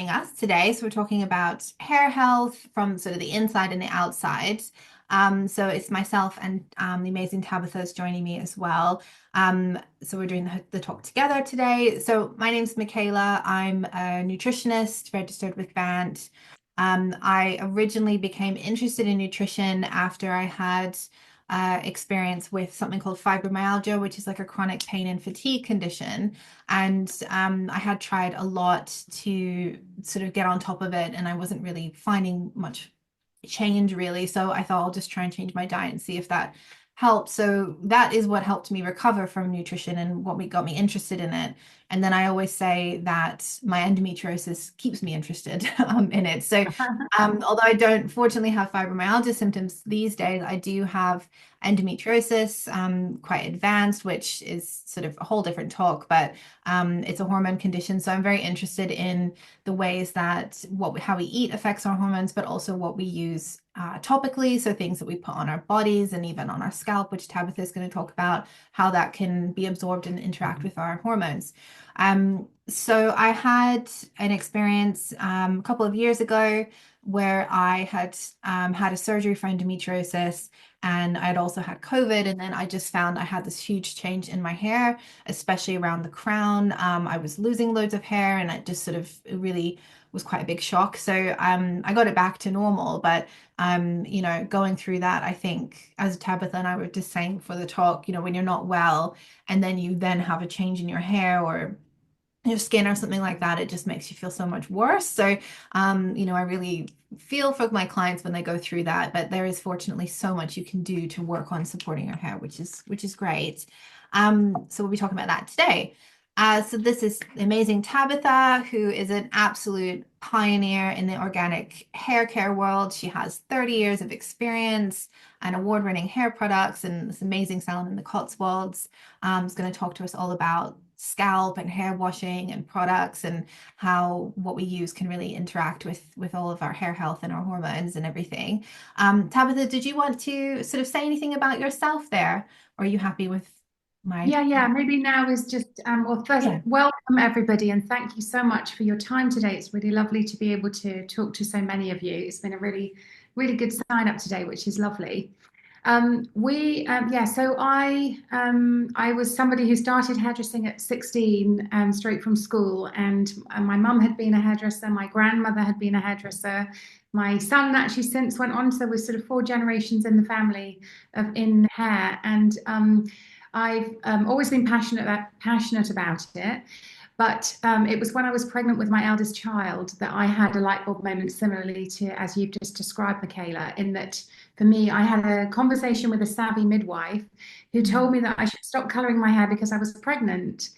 joining us today. So we're talking about hair health from sort of the inside and the outside. So it's myself and the amazing Tabitha is joining me as well. So we're doing the talk together today. So my name's Michaela. I'm a nutritionist registered with BANT. I originally became interested in nutrition after I had experience with something called fibromyalgia, which is like a chronic pain and fatigue condition. And I had tried a lot to sort of get on top of it, and I wasn't really finding much change really. So I thought I'll just try and change my diet and see if that helped. So that is what helped me recover from nutrition and what got me interested in it. And then I always say that my endometriosis keeps me interested in it. So although I don't fortunately have fibromyalgia symptoms these days, I do have endometriosis, quite advanced, which is sort of a whole different talk, but it's a hormone condition. So I'm very interested in the ways that how we eat affects our hormones, but also what we use topically. So things that we put on our bodies and even on our scalp, which Tabitha is going to talk about, how that can be absorbed and interact with our hormones. So I had an experience a couple of years ago where I had had a surgery for endometriosis, and I had also had COVID. And then I just found I had this huge change in my hair, especially around the crown. I was losing loads of hair, and it just sort of it really was quite a big shock. So I got it back to normal, but going through that, I think as Tabitha and I were just saying for the talk, when you're not well and then you then have a change in your hair or your skin or something like that, it just makes you feel so much worse. So, I really feel for my clients when they go through that, but there is fortunately so much you can do to work on supporting your hair, which is great. So we'll be talking about that today. So this is the amazing Tabitha, who is an absolute pioneer in the organic hair care world. She has 30 years of experience and award-winning hair products and this amazing salon in the Cotswolds. Is going to talk to us all about scalp and hair washing and products and how what we use can really interact with all of our hair health and our hormones and everything. Tabitha, did you want to sort of say anything about yourself there? Or are you happy with my... Yeah. Maybe now is just, well, first, Yeah. welcome everybody, and thank you so much for your time today. It's really lovely to be able to talk to so many of you. It's been a really, really good sign up today, which is lovely. So I was somebody who started hairdressing at 16, straight from school, and my mum had been a hairdresser, my grandmother had been a hairdresser. My son actually since went on, so we're sort of four generations in the family in hair, and I've always been passionate about it. But it was when I was pregnant with my eldest child that I had a light bulb moment, similarly to as you've just described, Michaela, in that for me, I had a conversation with a savvy midwife who told me that I should stop colouring my hair because I was pregnant.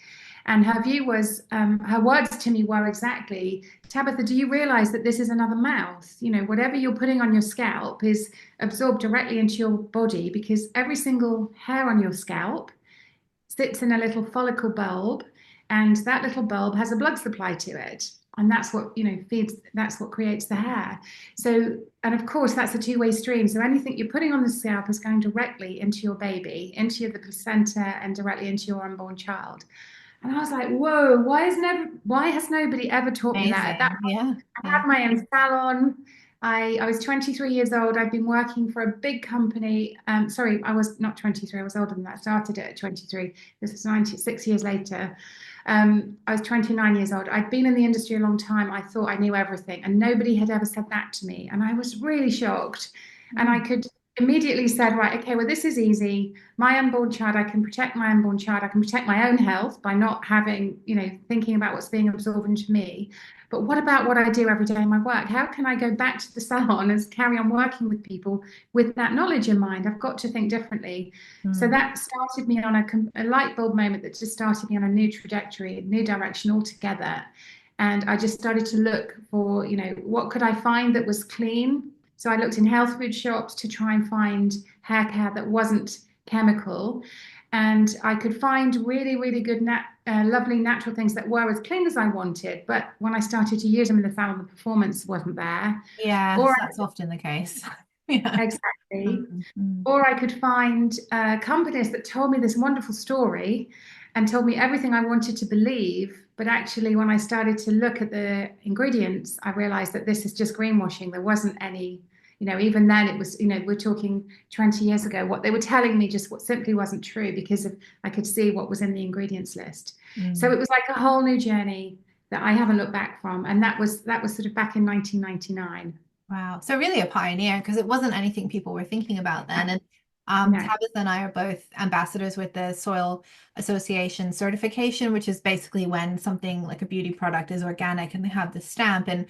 And her view was, her words to me were exactly, Tabitha, do you realize that this is another mouth? Whatever you're putting on your scalp is absorbed directly into your body because every single hair on your scalp sits in a little follicle bulb, and that little bulb has a blood supply to it. And that's what, feeds, that's what creates the hair. So, and of course, that's a two-way stream. So anything you're putting on the scalp is going directly into your baby, into the placenta, and directly into your unborn child. And I was like, whoa, why has nobody ever taught me that? At that Amazing. Yeah. I Yeah. had my own salon. I was 23 years old. I've been working for a big company. Sorry, I was not 23. I was older than that. I started at 23. This was 96 years later. I was 29 years old. I'd been in the industry a long time. I thought I knew everything, and nobody had ever said that to me. And I was really shocked. And I could immediately said, right, okay, well, this is easy. My unborn child, I can protect my unborn child. I can protect my own health by not having, thinking about what's being absorbed into me. But what about what I do every day in my work? How can I go back to the salon and carry on working with people with that knowledge in mind? I've got to think differently. So Mm. that started me on a light bulb moment that just started me on a new trajectory, a new direction altogether. And I just started to look for, what could I find that was clean? So I looked in health food shops to try and find hair care that wasn't chemical. And I could find really, really good, lovely natural things that were as clean as I wanted. But when I started to use them in the salon, the performance wasn't there. Or Yes, that's often the case. Yeah. exactly. Mm, mm, Or I could find companies that told me this wonderful story and told me everything I wanted to believe, But actually, when I started to look at the ingredients, I realized that this is just greenwashing. There wasn't any, even then it was, we're talking 20 years ago, what they were telling me just what simply wasn't true because of I could see what was in the ingredients list. So Mm. it was like a whole new journey that I haven't looked back from. And that was sort of back in 1999. Wow. So really a pioneer because it wasn't anything people were thinking about then. And No, Tabitha and I are both ambassadors with the Soil Association certification, which is basically when something like a beauty product is organic and they have the stamp. And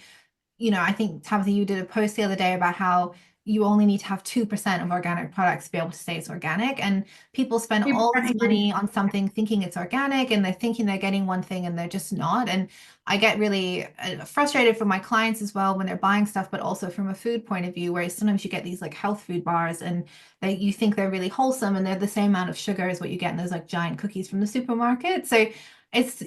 I think Tabitha, you did a post the other day about how you only need to have 2% of organic products to be able to say it's organic. And people spend all 2% this money ingredients. on something thinking it's organic and they're thinking they're getting one thing and they're just not. And I get really frustrated for my clients as well when they're buying stuff, but also from a food point of view, where sometimes you get these like health food bars and you think they're really wholesome and they're the same amount of sugar as what you get in those like giant cookies from the supermarket. So it's,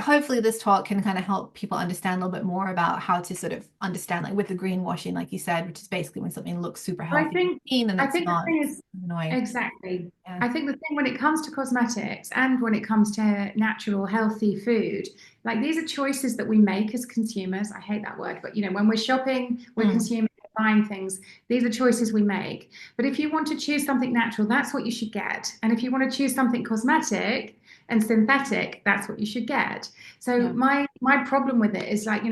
hopefully this talk can kind of help people understand a little bit more about how to sort of understand, like with the greenwashing, like you said, which is basically when something looks super I healthy and think clean and I it's think the not. thing It's is annoying. exactly. Yeah. I think the thing when it comes to cosmetics and when it comes to natural, healthy food, like these are choices that we make as consumers. I hate that word, but when we're shopping, we're Mm. consuming, buying things. These are choices we make. But if you want to choose something natural, that's what you should get. And if you want to choose something cosmetic and synthetic, that's what you should get. So Yeah. my problem with it is like,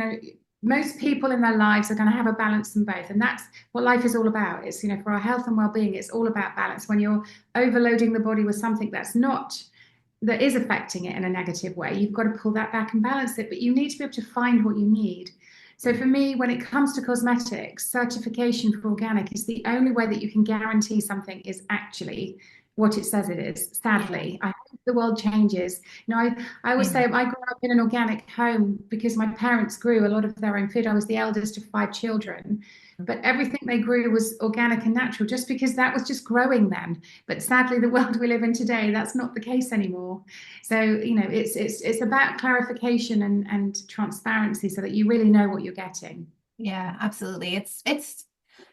most people in their lives are going to have a balance in both, and that's what life is all about. It's, for our health and well-being, it's all about balance. When you're overloading the body with something that is affecting it in a negative way, you've got to pull that back and balance it, but you need to be able to find what you need. So for me, when it comes to cosmetics, certification for organic is the only way that you can guarantee something is actually what it says it is. Yeah. Sadly, I hope the world changes. I always say Amen. I grew up in an organic home because my parents grew a lot of their own food. I was the eldest of five children, but everything they grew was organic and natural just because that was just growing then. But sadly, the world we live in today, that's not the case anymore. So, it's about clarification and transparency so that you really know what you're getting. Yeah, absolutely.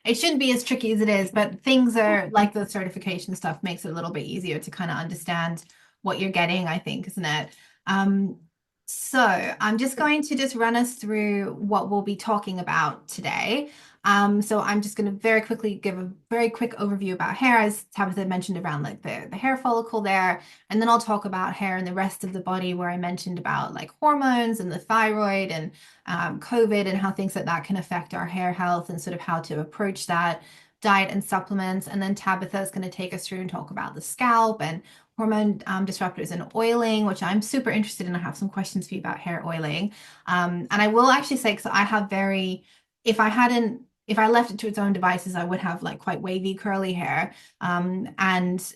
It shouldn't be as tricky as it is, but things are like the certification stuff makes it a little bit easier to kind of understand what you're getting, I think, isn't it? Um, so I'm just going to just run us through what we'll be talking about today. So I'm just going to very quickly give a very quick overview about hair, as Tabitha mentioned around like the hair follicle there, and then I'll talk about hair and the rest of the body where I mentioned about like hormones and the thyroid and COVID and how things like that can affect our hair health and sort of how to approach that, diet and supplements. And then Tabitha is going to take us through and talk about the scalp and hormone disruptors and oiling, which I'm super interested in. I have some questions for you about hair oiling. And I will actually say, because I have if I hadn't, if I left it to its own devices, I would have like quite wavy curly hair. And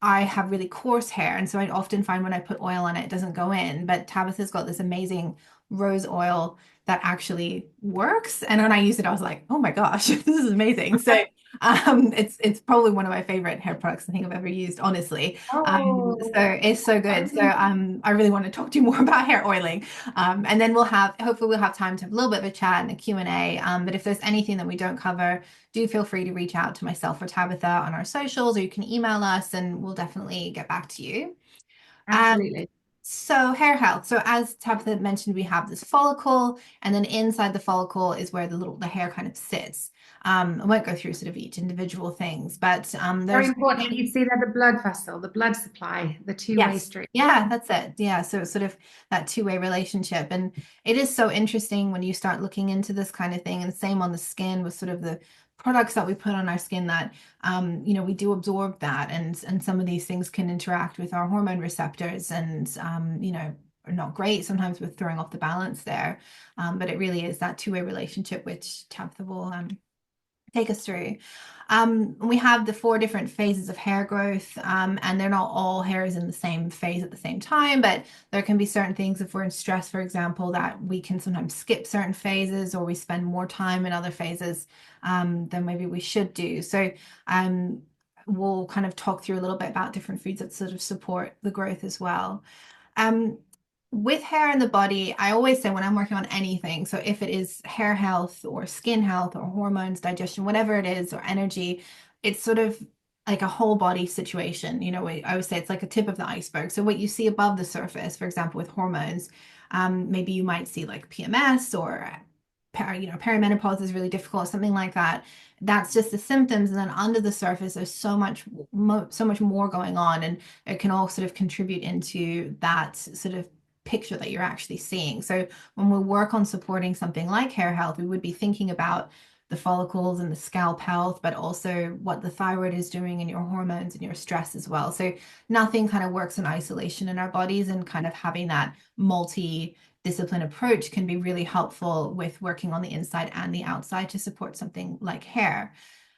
I have really coarse hair. And so I often find when I put oil on it, it doesn't go in. But Tabitha's got this amazing rose oil that actually works. And when I used it, I was like, oh my gosh, this is amazing. So it's probably one of my favorite hair products I think I've ever used, honestly. So Oh, it's so I good. So really I really want to talk to you more about hair oiling. And then hopefully we'll have time to have a little bit of a chat and a Q&A. But if there's anything that we don't cover, do feel free to reach out to myself or Tabitha on our socials, or you can email us and we'll definitely get back to you. Um, absolutely. so hair health. So as Tabitha mentioned, we have this follicle, and then inside the follicle is where the hair kind of sits. I won't go through sort of each individual things, but Very there's important. You see there the blood vessel, the blood supply, the two-way yes. street. Yeah, that's it. Yeah, so it's sort of that two-way relationship. And it is so interesting when you start looking into this kind of thing. And same on the skin with sort of the products that we put on our skin that we do absorb that. And some of these things can interact with our hormone receptors and are not great sometimes with throwing off the balance there. But it really is that two-way relationship which Tabitha will take us through. We have the four different phases of hair growth, and they're not all hairs in the same phase at the same time, but there can be certain things if we're in stress, for example, that we can sometimes skip certain phases or we spend more time in other phases than maybe we should do. So we'll kind of talk through a little bit about different foods that sort of support the growth as well. Um, with hair in the body, I always say when I'm working on anything, so if it is hair health or skin health or hormones, digestion, whatever it is, or energy, it's sort of like a whole body situation. I would say it's like a tip of the iceberg. So what you see above the surface, for example, with hormones, Maybe you might see like PMS or perimenopause is really difficult, something like that. That's just the symptoms, and then under the surface, there's so much more going on, and it can all sort of contribute into that sort of picture that you're actually seeing. So when we work on supporting something like hair health, we would be thinking about the follicles and the scalp health, but also what the thyroid is doing and your hormones and your stress as well. So nothing kind of works in isolation in our bodies, and kind of having that multi-discipline approach can be really helpful with working on the inside and the outside to support something like hair.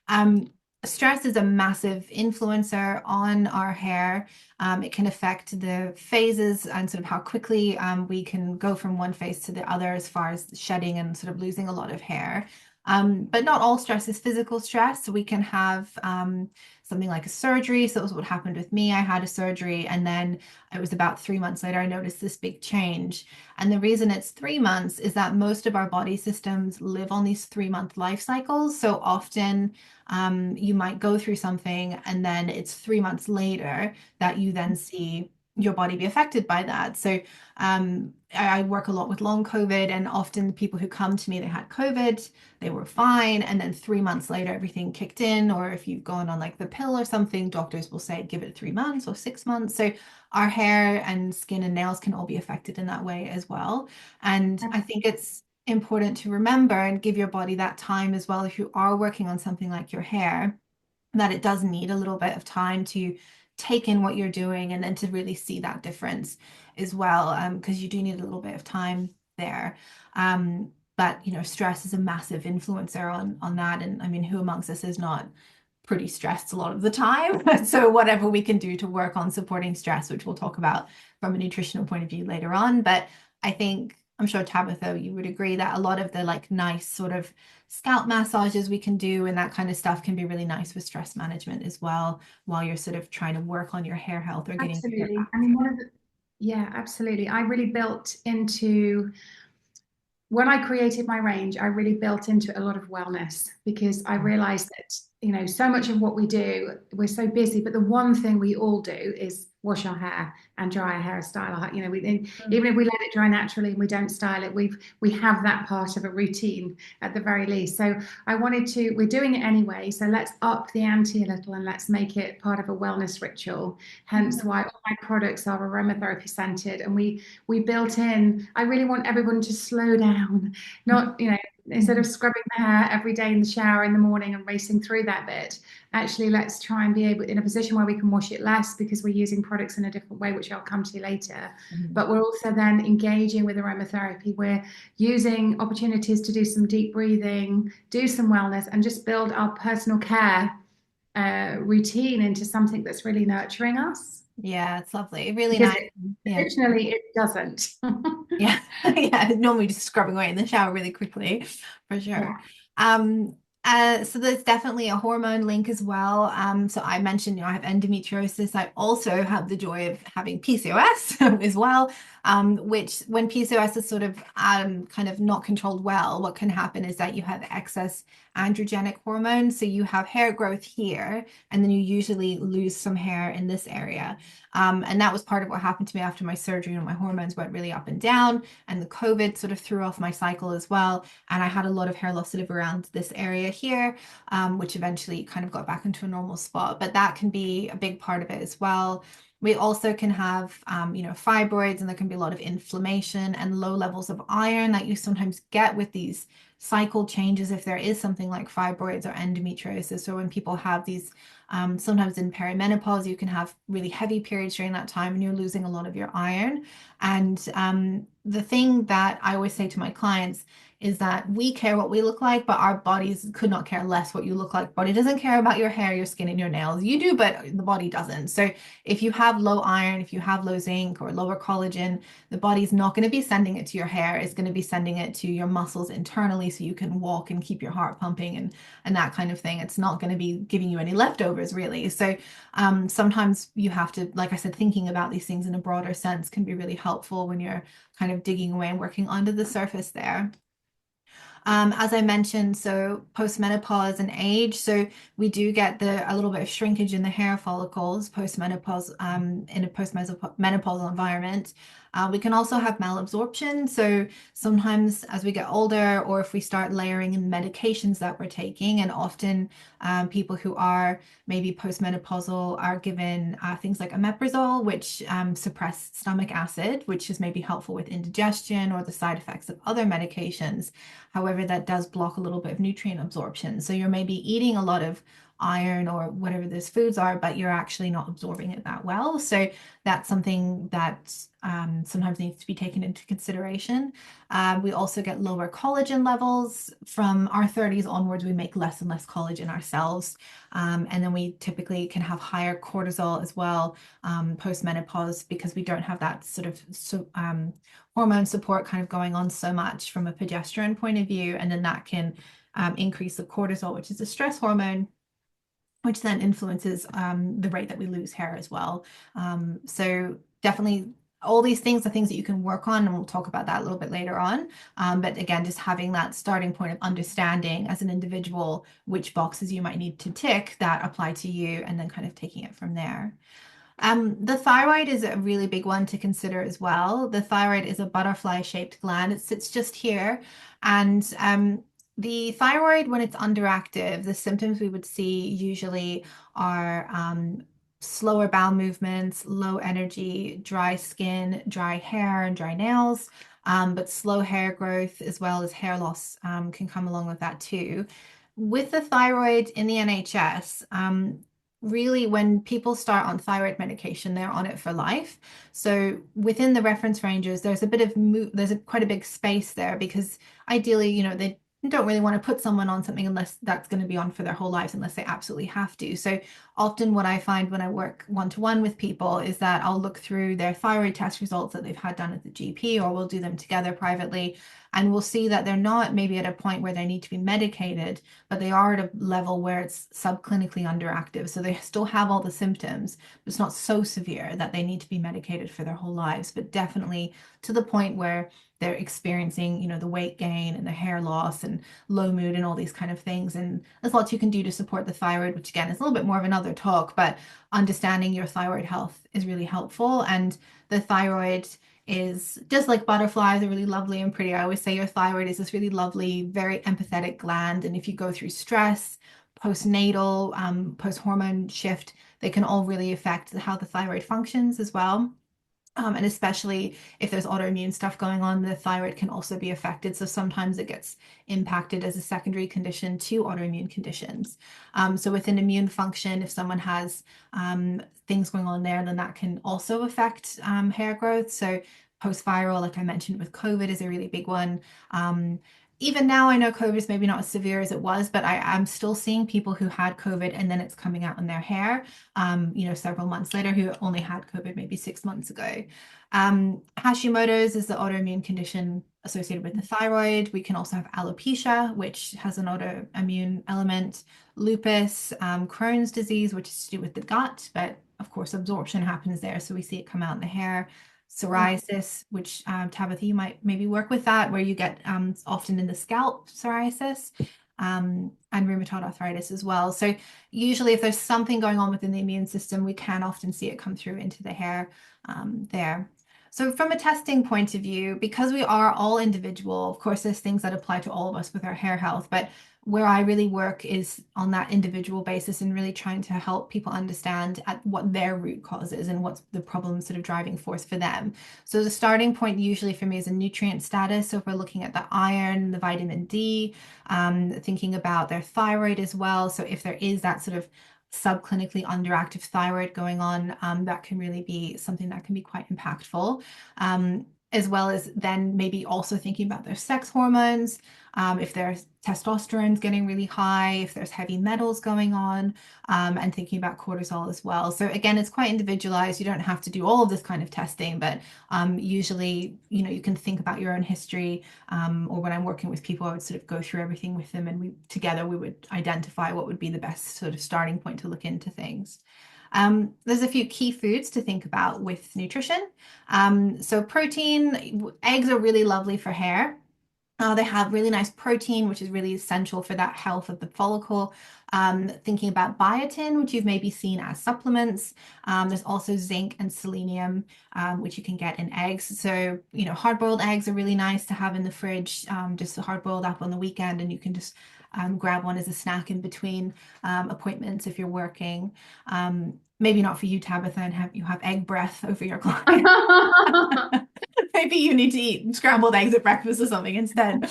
Um, Stress is a massive influencer on our hair. It can affect the phases and sort of how quickly we can go from one phase to the other as far as shedding and sort of losing a lot of hair. But not all stress is physical stress. So we can have something like a surgery. So that was what happened with me. I had a surgery, and then it was about 3 months later, I noticed this big change. And the reason it's 3 months is that most of our body systems live on these 3-month life cycles. So often you might go through something, and then it's 3 months later that you then see your body be affected by that. So I work a lot with long COVID, and often the people who come to me, they had COVID, they were fine, and then 3 months later, everything kicked in. Or if you've gone on like the pill or something, doctors will say, give it 3 months or 6 months. So our hair and skin and nails can all be affected in that way as well. And I think it's important to remember and give your body that time as well if you are working on something like your hair, that it does need a little bit of time to take in what you're doing and then to really see that difference as well, because you do need a little bit of time there. But stress is a massive influencer on that, and I mean, who amongst us is not pretty stressed a lot of the time? So whatever we can do to work on supporting stress, which we'll talk about from a nutritional point of view later on. But I think, I'm sure Tabitha, you would agree that a lot of the like nice sort of scalp massages we can do and that kind of stuff can be really nice with stress management as well, while you're sort of trying to work on your hair health or getting your hair Absolutely. back. I mean, yeah, absolutely. I really built into when I created my range, I really built into a lot of wellness because I realized that, so much of what we do, we're so busy, but the one thing we all do is wash our hair and dry our hair, style our, even if we let it dry naturally and we don't style it, we have that part of a routine at the very least. So we're doing it anyway. So let's up the ante a little and let's make it part of a wellness ritual. Hence why all my products are aromatherapy scented, and we built in, I really want everyone to slow down, not, instead of scrubbing the hair every day in the shower in the morning and racing through that bit, actually let's try and be able in a position where we can wash it less because we're using products in a different way, which I'll come to later. Mhm. But we're also then engaging with aromatherapy. We're using opportunities to do some deep breathing, do some wellness, and just build our personal care routine into something that's really nurturing us. Yeah, it's lovely. Really Because nice. Yeah. traditionally it doesn't. Yeah, yeah, normally just scrubbing away in the shower really quickly, for sure. Yeah. Um, so there's definitely a hormone link as well. So I mentioned, I have endometriosis. I also have the joy of having PCOS as well, which when PCOS is sort of kind of not controlled well, what can happen is that you have excess androgenic hormones. So you have hair growth here, and then you usually lose some hair in this area. And that was part of what happened to me after my surgery, and my hormones went really up and down, and the COVID sort of threw off my cycle as well. And I had a lot of hair loss sort of around this area here, which eventually kind of got back into a normal spot. But that can be a big part of it as well. We also can have, fibroids, and there can be a lot of inflammation and low levels of iron that you sometimes get with these cycle changes if there is something like fibroids or endometriosis. So when people have these, sometimes in perimenopause, you can have really heavy periods during that time and you're losing a lot of your iron. And the thing that I always say to my clients is that we care what we look like, but our bodies could not care less what you look like. Body doesn't care about your hair, your skin, and your nails. You do, but the body doesn't. So if you have low iron, if you have low zinc or lower collagen, the body's not going to be sending it to your hair. It's going to be sending it to your muscles internally so you can walk and keep your heart pumping and that kind of thing. It's not going to be giving you any leftovers, really. So sometimes you have to, like I said, thinking about these things in a broader sense can be really helpful when you're kind of digging away and working under the surface there. As I mentioned, so postmenopause and age, so we do get a little bit of shrinkage in the hair follicles postmenopause, in a postmenopausal environment. We can also have malabsorption. So sometimes as we get older, or if we start layering in medications that we're taking, and often people who are maybe postmenopausal are given things like omeprazole, which suppress stomach acid, which is maybe helpful with indigestion or the side effects of other medications. However, that does block a little bit of nutrient absorption. So you're maybe eating a lot of iron or whatever those foods are, but you're actually not absorbing it that well. So that's something that sometimes needs to be taken into consideration. We also get lower collagen levels. From our 30s onwards, we make less and less collagen ourselves. And then we typically can have higher cortisol as well post-menopause because we don't have that sort of hormone support kind of going on so much from a progesterone point of view. And then that can increase the cortisol, which is a stress hormone, which then influences the rate that we lose hair as well. So definitely all these things are things that you can work on, and we'll talk about that a little bit later on. But again, just having that starting point of understanding as an individual which boxes you might need to tick that apply to you, and then kind of taking it from there. The thyroid is a really big one to consider as well. The thyroid is a butterfly-shaped gland. It sits just here. And the thyroid, when it's underactive, the symptoms we would see usually are slower bowel movements, low energy, dry skin, dry hair, and dry nails. But slow hair growth as well as hair loss can come along with that too. With the thyroid in the NHS, really when people start on thyroid medication, they're on it for life. So within the reference ranges, there's a bit of there's quite a big space there because ideally, they don't really want to put someone on something unless that's going to be on for their whole lives, unless they absolutely have to. So often what I find when I work one-to-one with people is that I'll look through their thyroid test results that they've had done at the GP, or we'll do them together privately, and we'll see that they're not maybe at a point where they need to be medicated, but they are at a level where it's subclinically underactive. So they still have all the symptoms, but it's not so severe that they need to be medicated for their whole lives, but definitely to the point where they're experiencing, the weight gain and the hair loss and low mood and all these kind of things. And there's lots you can do to support the thyroid, which again is a little bit more of another talk, but understanding your thyroid health is really helpful. And the thyroid is just like butterflies are really lovely and pretty. I always say your thyroid is this really lovely, very empathetic gland. And if you go through stress, postnatal, post-hormone shift, they can all really affect how the thyroid functions as well. And especially if there's autoimmune stuff going on, the thyroid can also be affected. So sometimes it gets impacted as a secondary condition to autoimmune conditions. So within immune function, if someone has things going on there, then that can also affect hair growth. So post-viral, like I mentioned with COVID, is a really big one. Even now, I know COVID is maybe not as severe as it was, but I'm still seeing people who had COVID and then it's coming out in their hair, several months later, who only had COVID maybe 6 months ago. Hashimoto's is the autoimmune condition associated with the thyroid. We can also have alopecia, which has an autoimmune element, lupus, Crohn's disease, which is to do with the gut, but of course, absorption happens there. So we see it come out in the hair. Psoriasis, which Tabitha, you might maybe work with that, where you get often in the scalp psoriasis, and rheumatoid arthritis as well. So usually if there's something going on within the immune system, we can often see it come through into the hair there. So from a testing point of view, because we are all individual, of course, there's things that apply to all of us with our hair health, but where I really work is on that individual basis and really trying to help people understand at what their root cause is and what's the problem sort of driving force for them. So the starting point usually for me is a nutrient status. So if we're looking at the iron, the vitamin D, thinking about their thyroid as well. So if there is that sort of subclinically underactive thyroid going on, that can really be something that can be quite impactful. As well as then maybe also thinking about their sex hormones, if their testosterone's getting really high, if there's heavy metals going on, and thinking about cortisol as well. So again, it's quite individualized. You don't have to do all of this kind of testing, but usually, you can think about your own history, or when I'm working with people, I would sort of go through everything with them, and together we would identify what would be the best sort of starting point to look into things. There's a few key foods to think about with nutrition. So protein, eggs are really lovely for hair. They have really nice protein, which is really essential for that health of the follicle. Thinking about biotin, which you've maybe seen as supplements. There's also zinc and selenium, which you can get in eggs. So, hard-boiled eggs are really nice to have in the fridge, just hard-boiled up on the weekend, and you can just grab one as a snack in between appointments if you're working. Maybe not for you, Tabitha, and have egg breath over your client. Maybe you need to eat scrambled eggs at breakfast or something instead.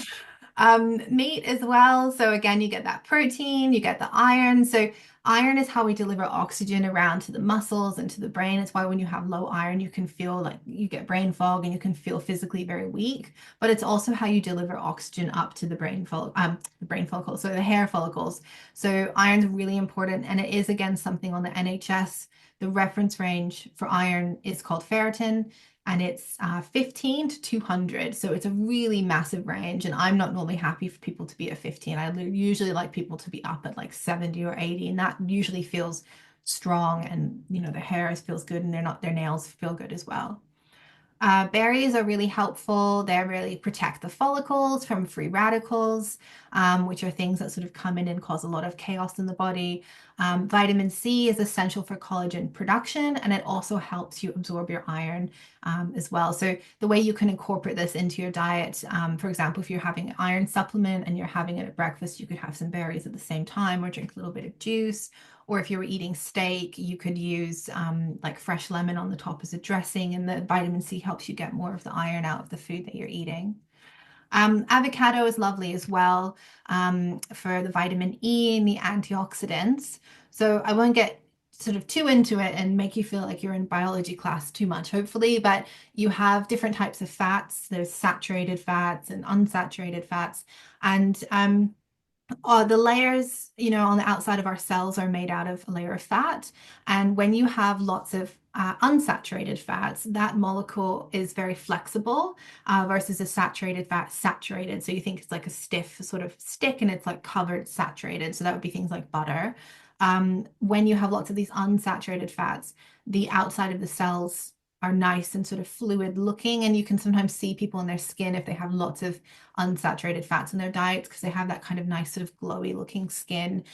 Meat as well. So again, you get that protein, you get the iron. So iron is how we deliver oxygen around to the muscles and to the brain. It's why when you have low iron, you can feel like you get brain fog and you can feel physically very weak. But it's also how you deliver oxygen up to the brain follicles, so the hair follicles. So iron's really important, and it is again something on the NHS. The reference range for iron is called ferritin, and it's 15 to 200. So it's a really massive range. And I'm not normally happy for people to be at 15. I usually like people to be up at like 70 or 80. And that usually feels strong. And, their hair feels good and their nails feel good as well. Berries are really helpful. They really protect the follicles from free radicals, which are things that sort of come in and cause a lot of chaos in the body. Vitamin C is essential for collagen production, and it also helps you absorb your iron as well. So the way you can incorporate this into your diet, for example, if you're having an iron supplement and you're having it at breakfast, you could have some berries at the same time or drink a little bit of juice. Or if you were eating steak, you could use like fresh lemon on the top as a dressing, and the vitamin C helps you get more of the iron out of the food that you're eating. Avocado is lovely as well for the vitamin E and the antioxidants. So I won't get sort of too into it and make you feel like you're in biology class too much, hopefully, but you have different types of fats. There's saturated fats and unsaturated fats. And the layers, on the outside of our cells are made out of a layer of fat. And when you have lots of unsaturated fats, that molecule is very flexible versus a saturated fat saturated. So you think it's like a stiff sort of stick and it's like covered saturated. So that would be things like butter. When you have lots of these unsaturated fats, the outside of the cells are nice and sort of fluid looking, and you can sometimes see people in their skin if they have lots of unsaturated fats in their diets because they have that kind of nice sort of glowy looking skin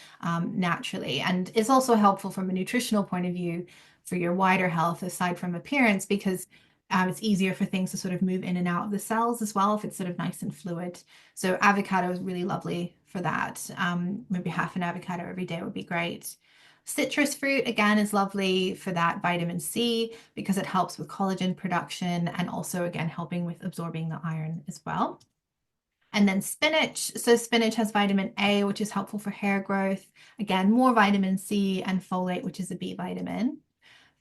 naturally. And it's also helpful from a nutritional point of view for your wider health aside from appearance because it's easier for things to sort of move in and out of the cells as well if it's sort of nice and fluid. So avocado is really lovely for that. Maybe half an avocado every day would be great. Citrus fruit, again, is lovely for that vitamin C because it helps with collagen production and also, again, helping with absorbing the iron as well. And then spinach. So spinach has vitamin A, which is helpful for hair growth. Again, more vitamin C and folate, which is a B vitamin.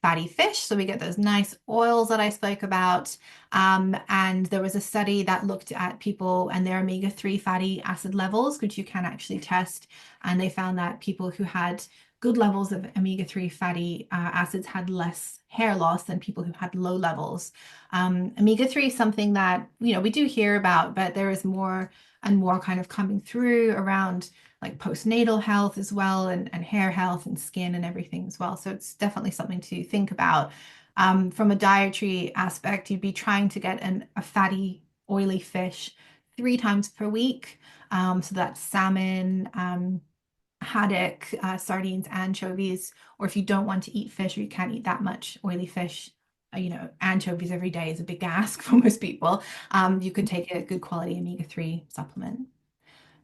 Fatty fish, so we get those nice oils that I spoke about. And there was a study that looked at people and their omega-3 fatty acid levels, which you can actually test. And they found that people who had good levels of omega-3 fatty acids had less hair loss than people who had low levels. Omega-3 is something that, we do hear about, but there is more and more kind of coming through around like postnatal health as well, and hair health and skin and everything as well. So it's definitely something to think about. From a dietary aspect, you'd be trying to get a fatty, oily fish 3 times per week. So that's salmon, haddock, sardines, anchovies, or if you don't want to eat fish or you can't eat that much oily fish, anchovies every day is a big ask for most people. You could take a good quality omega-3 supplement.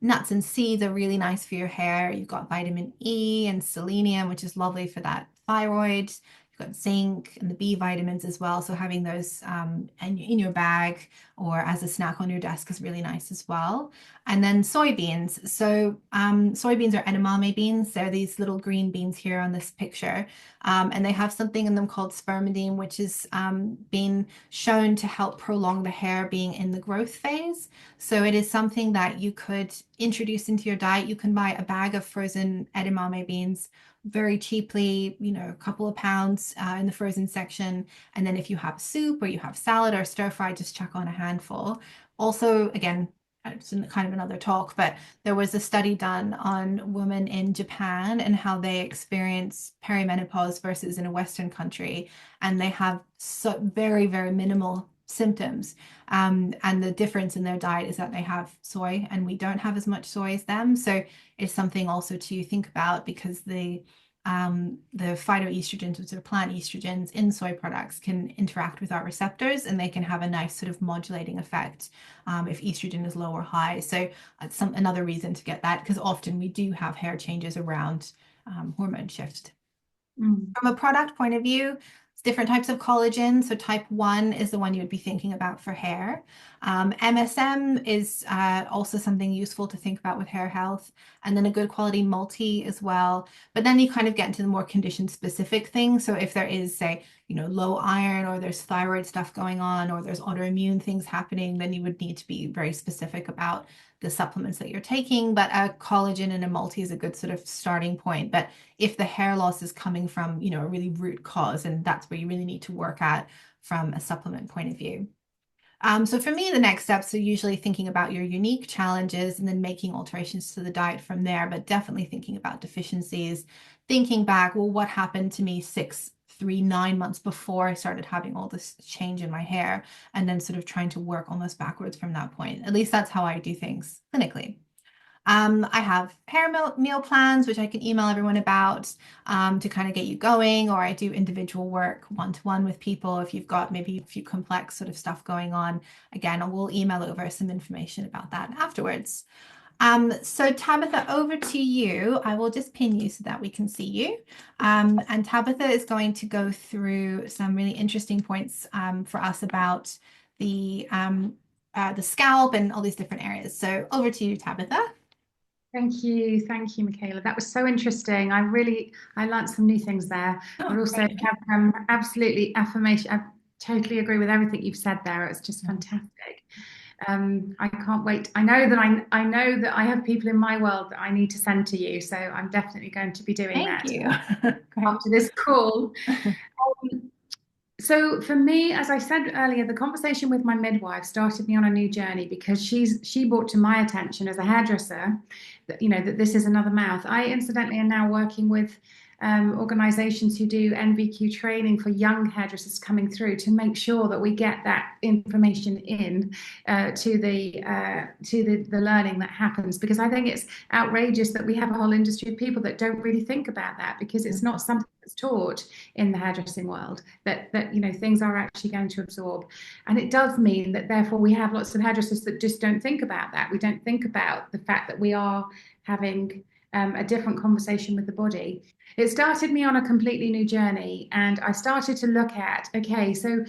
Nuts and seeds are really nice for your hair. You've got vitamin E and selenium, which is lovely for that thyroid. You've got zinc and the B vitamins as well. So having those in your bag or as a snack on your desk is really nice as well. And then soybeans. So soybeans are edamame beans. They're these little green beans here on this picture. And they have something in them called spermidine, which has been shown to help prolong the hair being in the growth phase. So it is something that you could introduce into your diet. You can buy a bag of frozen edamame beans very cheaply, a couple of pounds in the frozen section. And then if you have soup or you have salad or stir fry, just chuck on a handful. Also, again, it's kind of another talk, but there was a study done on women in Japan and how they experience perimenopause versus in a Western country. And they have very, very minimal symptoms. And the difference in their diet is that they have soy and we don't have as much soy as them. So it's something also to think about because the phytoestrogens, which are plant estrogens in soy products, can interact with our receptors and they can have a nice sort of modulating effect if estrogen is low or high. So that's another reason to get that because often we do have hair changes around hormone shift. Mm. From a product point of view, it's different types of collagen. So type 1 is the one you would be thinking about for hair. MSM is also something useful to think about with hair health, and then a good quality multi as well. But then you kind of get into the more condition specific things. So if there is, say, low iron or there's thyroid stuff going on or there's autoimmune things happening, then you would need to be very specific about the supplements that you're taking. But a collagen and a multi is a good sort of starting point. But if the hair loss is coming from, a really root cause, and that's where you really need to work at from a supplement point of view. So for me, the next steps are usually thinking about your unique challenges and then making alterations to the diet from there, but definitely thinking about deficiencies, thinking back, well, what happened to me 9 months before I started having all this change in my hair, and then sort of trying to work almost backwards from that point. At least that's how I do things clinically. I have hair meal plans, which I can email everyone about to kind of get you going, or I do individual work one-to-one with people if you've got maybe a few complex sort of stuff going on. Again, I will email over some information about that afterwards. So Tabitha, over to you. I will just pin you so that we can see you. And Tabitha is going to go through some really interesting points for us about the scalp and all these different areas. So over to you, Tabitha. Thank you, Michaela. That was so interesting. I learned some new things there, but Oh, also great. have absolutely affirmation. I totally agree with everything you've said there. It's just fantastic. I can't wait. I know that I have people in my world that I need to send to you, so I'm definitely going to be doing Thank that you. Great. after this call. Um, So for me, as I said earlier, the conversation with my midwife started me on a new journey because she brought to my attention as a hairdresser that that this is another mouth. I incidentally am now working with organizations who do NVQ training for young hairdressers coming through to make sure that we get that information in to the learning that happens, because I think it's outrageous that we have a whole industry of people that don't really think about that, because it's not something that's taught in the hairdressing world that things are actually going to absorb. And it does mean that therefore we have lots of hairdressers that just don't think about that. We don't think about the fact that we are having a different conversation with the body. It started me on a completely new journey, and I started to look at, okay, so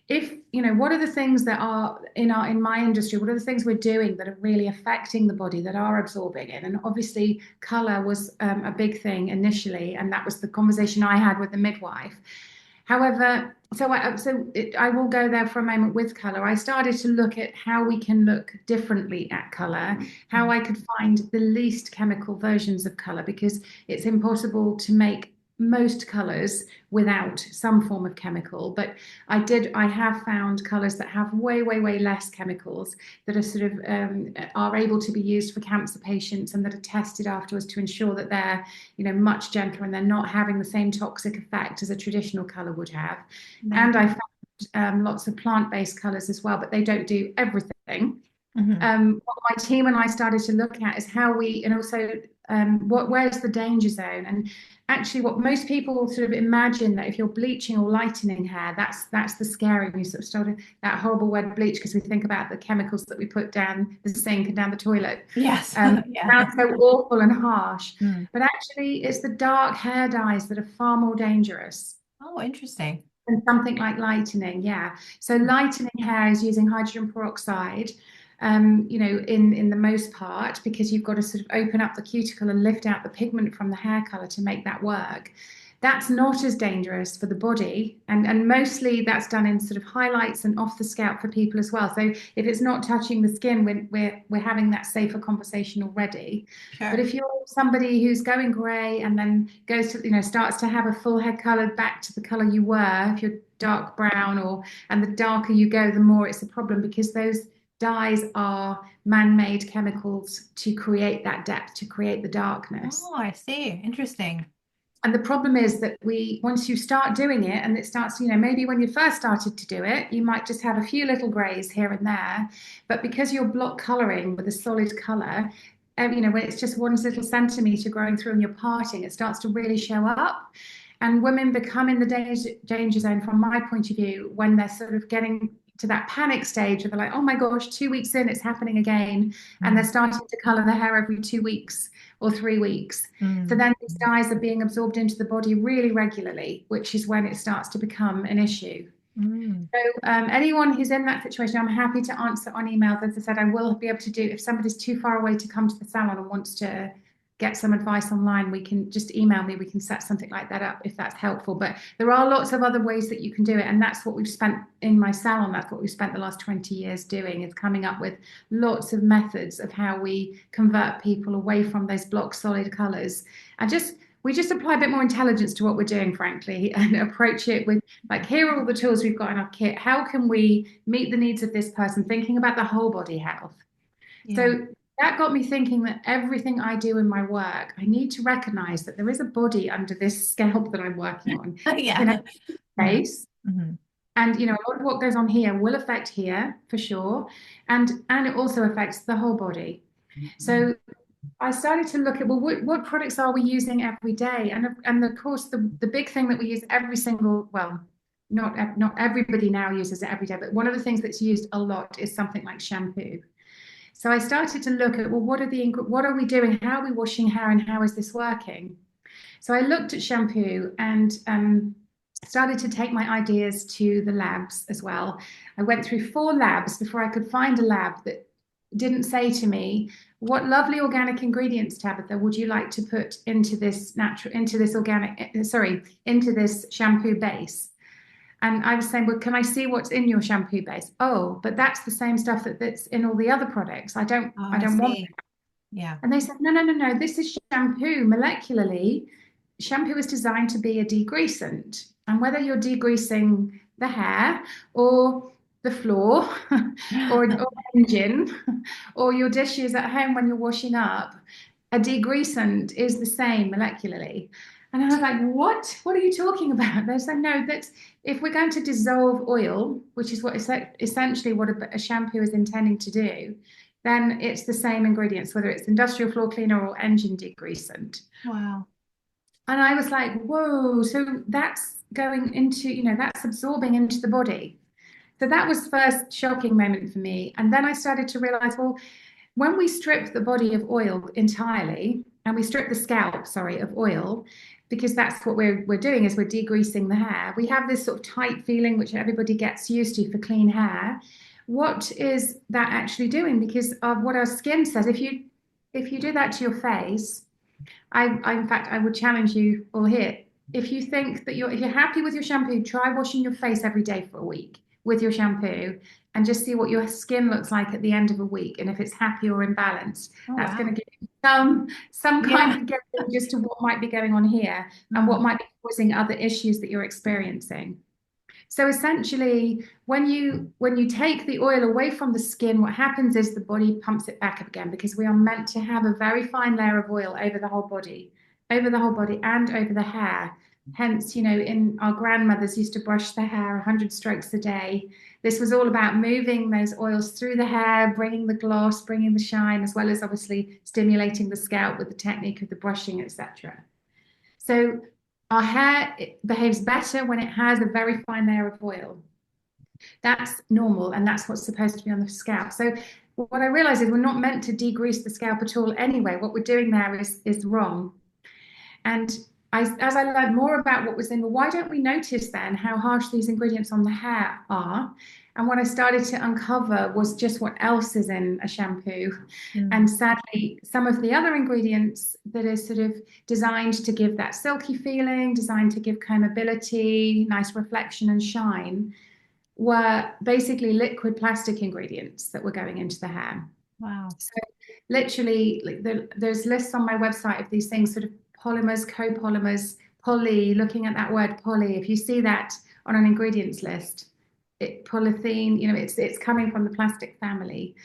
if what are the things that are in my industry, what are the things we're doing that are really affecting the body, that are absorbing it? And obviously color was a big thing initially, and that was the conversation I had with the midwife. However, I will go there for a moment with color. I started to look at how we can look differently at color, how I could find the least chemical versions of color, because it's impossible to make most colors without some form of chemical. But I have found colors that have way, way, way less chemicals, that are sort of are able to be used for cancer patients, and that are tested afterwards to ensure that they're much gentler and they're not having the same toxic effect as a traditional color would have. And I found lots of plant-based colors as well, but they don't do everything. Mhm. What my team and I started to look at is how we, and also where's the danger zone. And actually, what most people sort of imagine, that if you're bleaching or lightening hair, that's the scary. We sort of started that horrible word bleach because we think about the chemicals that we put down the sink and down the toilet. Yes. Yeah. Sounds so awful and harsh, Mm. but actually, it's the dark hair dyes that are far more dangerous Oh, interesting. than something like lightening. Yeah. So lightening hair is using hydrogen peroxide, in the most part, because you've got to sort of open up the cuticle and lift out the pigment from the hair color to make that work. That's not as dangerous for the body, and mostly that's done in sort of highlights and off the scalp for people as well. So if it's not touching the skin, we're having that safer conversation already. But Sure. if you're somebody who's going grey and then goes to starts to have a full head color back to the color you were, if you're dark brown, and the darker you go, the more it's a problem, because those dyes are man-made chemicals to create that depth, to create the darkness. Oh, I see. Interesting. And the problem is that once you start doing it and it starts, maybe when you first started to do it, you might just have a few little grays here and there. But because you're block coloring with a solid color, when it's just one little centimeter growing through and you're parting, it starts to really show up. And women become in the danger zone, from my point of view, when they're sort of getting to that panic stage where they're like, oh my gosh, 2 weeks in, it's happening again. And they're starting to color the hair every 2 weeks or 3 weeks. So then these dyes are being absorbed into the body really regularly, which is when it starts to become an issue. So anyone who's in that situation, I'm happy to answer on email. As I said, I will be able to do, if somebody's too far away to come to the salon and wants to get some advice online, we can just email me. We can set something like that up if that's helpful. But there are lots of other ways that you can do it. And that's what we've spent in my salon. That's what we've spent the last 20 years doing, is coming up with lots of methods of how we convert people away from those block solid colors. And we just apply a bit more intelligence to what we're doing, frankly, and approach it with, like, here are all the tools we've got in our kit. How can we meet the needs of this person, thinking about the whole body health? So that got me thinking that everything I do in my work, I need to recognize that there is a body under this scalp that I'm working on. Face. And a lot of what goes on here will affect here for sure. And it also affects the whole body. So I started to look at, well, what products are we using every day? And of course, the big thing that we use every single, well, not everybody now uses it every day, but one of the things that's used a lot is something like shampoo. So I started to look at, well, what are we doing? How are we washing hair, and how is this working? So I looked at shampoo and started to take my ideas to the labs as well. I went through 4 labs before I could find a lab that didn't say to me, what lovely organic ingredients, Tabitha, would you like to put into this into this shampoo base? And I was saying, well, can I see what's in your shampoo base? Oh, but that's the same stuff that's in all the other products. I don't want that. Yeah. And they said, no, this is shampoo. Molecularly, shampoo is designed to be a degreasant. And whether you're degreasing the hair or the floor or engine or your dishes at home when you're washing up, a degreasant is the same molecularly. And I was like, what? What are you talking about? They said, no, that's if we're going to dissolve oil, which is what essentially what a shampoo is intending to do, then it's the same ingredients, whether it's industrial floor cleaner or engine degreasant. Wow. And I was like, whoa, so that's going into, that's absorbing into the body. So that was the first shocking moment for me. And then I started to realize, well, when we strip the body of oil entirely, and we strip the scalp, of oil, because that's what we're doing, is we're degreasing the hair. We have this sort of tight feeling, which everybody gets used to for clean hair. What is that actually doing? Because of what our skin says. If you do that to your face, in fact, I would challenge you all here. If you think that if you're happy with your shampoo, try washing your face every day for a week with your shampoo and just see what your skin looks like at the end of a week. And if it's happy or imbalanced, that's going to give you some kind of gauge as to what might be going on here and what might be causing other issues that you're experiencing. So essentially, when you take the oil away from the skin, what happens is the body pumps it back up again, because we are meant to have a very fine layer of oil over the whole body and over the hair. Hence, in our grandmothers used to brush their hair 100 strokes a day. This was all about moving those oils through the hair, bringing the gloss, bringing the shine, as well as obviously stimulating the scalp with the technique of the brushing, etc. So our hair behaves better when it has a very fine layer of oil. That's normal, and that's what's supposed to be on the scalp. So what I realized is we're not meant to degrease the scalp at all anyway. What we're doing there is wrong. And as I learned more about what was in, well, why don't we notice then how harsh these ingredients on the hair are? And what I started to uncover was just what else is in a shampoo. And sadly, some of the other ingredients that are sort of designed to give that silky feeling, designed to give combability, nice reflection and shine, were basically liquid plastic ingredients that were going into the hair. Wow. So literally, there's lists on my website of these things, sort of polymers, copolymers, poly, looking at that word poly. If you see that on an ingredients list, polythene, it's coming from the plastic family.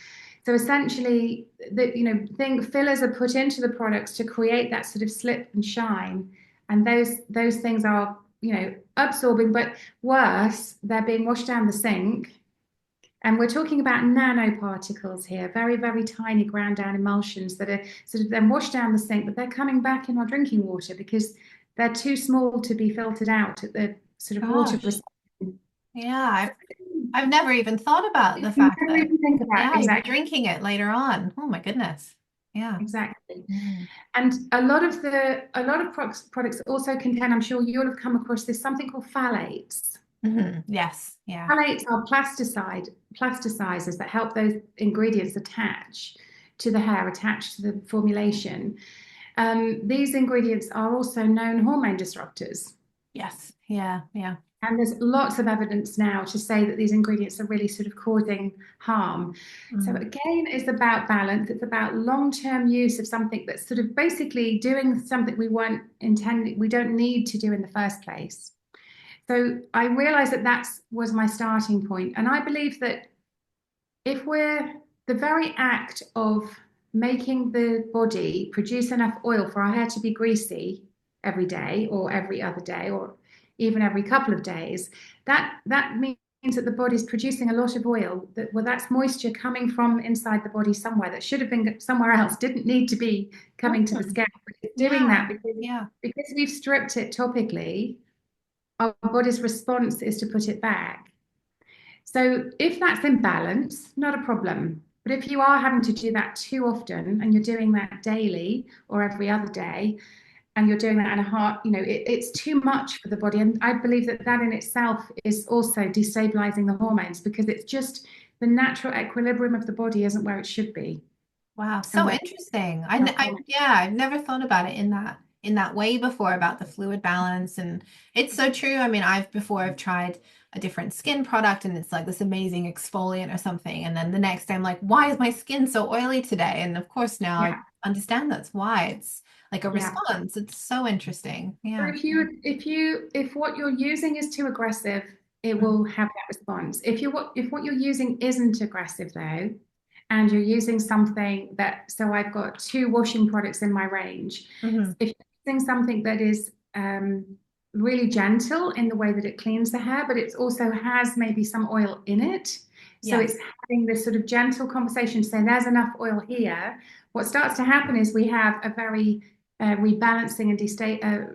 So essentially, fillers are put into the products to create that sort of slip and shine. and those things are, absorbing, but worse, they're being washed down the sink. And we're talking about nanoparticles here, very, very tiny ground down emulsions that are sort of then washed down the sink, but they're coming back in our drinking water because they're too small to be filtered out at the sort of water Gosh. reception. Yeah, I've never even thought about the You fact never that, even think about yeah, you're exactly, drinking it later on. Oh my goodness. Yeah. exactly. Mm. And a lot of products also contain, I'm sure you'll have come across this, something called phthalates. Yes. Yeah. Phthalates are plasticizers that help those ingredients attach to the hair, attach to the formulation. These ingredients are also known hormone disruptors. Yes. Yeah. Yeah. And there's lots of evidence now to say that these ingredients are really sort of causing harm. So Mm. again, it's about balance. It's about long-term use of something that's sort of basically doing something we weren't intending, we don't need to do in the first place. So I realized that that was my starting point. And I believe that if we're the very act of making the body produce enough oil for our hair to be greasy every day or every other day or even every couple of days, that means that the body's producing a lot of oil. That's moisture coming from inside the body somewhere that should have been somewhere else, didn't need to be coming to the Mm. scalp. It's doing Yeah. that Yeah. because we've stripped it topically, our body's response is to put it back. So if that's in balance, not a problem. But if you are having to do that too often and you're doing that daily or every other day, and you're doing that in a heart, it's too much for the body. And I believe that that in itself is also destabilizing the hormones because it's just the natural equilibrium of the body isn't where it should be. Wow, And so where interesting. hormones. Yeah, I've never thought about it in that way before about the fluid balance, and it's so true. I mean, I've tried a different skin product, and it's like this amazing exfoliant or something, and then the next day I'm like, why is my skin so oily today? And of course now I Yeah, understand that's why. It's like a yeah. response. It's so interesting. Or Yeah. if what you're using is too aggressive, it Mm-hmm. will have that response. If what you're using isn't aggressive though, and you're using something that, so I've got two washing products in my range. Mm-hmm. If you're using something that is really gentle in the way that it cleans the hair, but it also has maybe some oil in it. So it's Yes. having this sort of gentle conversation, saying there's enough oil here. What starts to happen is we have a very rebalancing and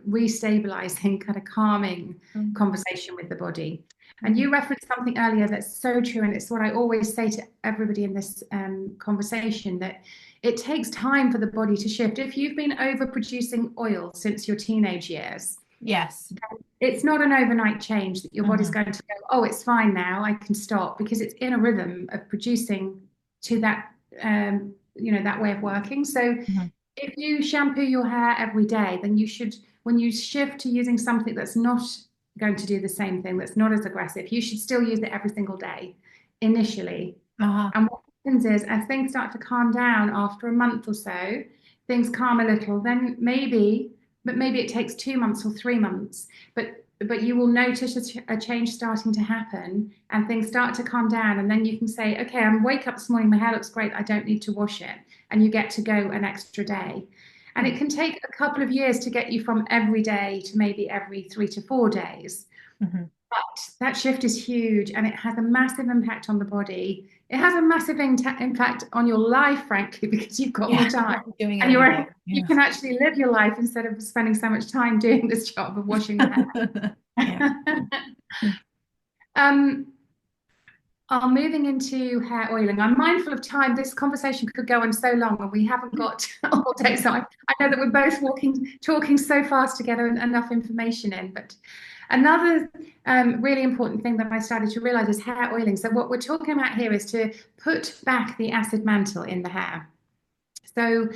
restabilizing, kind of calming conversation with the body. And Mm-hmm. you referenced something earlier that's so true, and it's what I always say to everybody in this conversation, that it takes time for the body to shift. If you've been overproducing oil since your teenage years, Yes. it's not an overnight change that your body's Mm-hmm. going to go, oh, it's fine now, I can stop, because it's in a rhythm of producing to that, that way of working. So Mm-hmm. if you shampoo your hair every day, then you should, when you shift to using something that's not going to do the same thing, that's not as aggressive, you should still use it every single day initially. Uh-huh. And what happens is, as things start to calm down after a month or so, things calm a little, then maybe it takes 2 months or 3 months, but you will notice a change starting to happen and things start to calm down. And then you can say, okay, I'm wake up this morning, my hair looks great, I don't need to wash it. And you get to go an extra day. And it can take a couple of years to get you from every day to maybe every 3 to 4 days. Mm-hmm. But that shift is huge and it has a massive impact on the body. It has a massive impact on your life, frankly, because you've got more Yeah. time Doing it and every day. you Yeah. can actually live your life instead of spending so much time doing this job of washing the Yeah. hair. um, moving into hair oiling. I'm mindful of time. This conversation could go on so long, and we haven't got all day. So I know that we're both talking so fast to get enough information in. But another really important thing that I started to realize is hair oiling. So what we're talking about here is to put back the acid mantle in the hair. So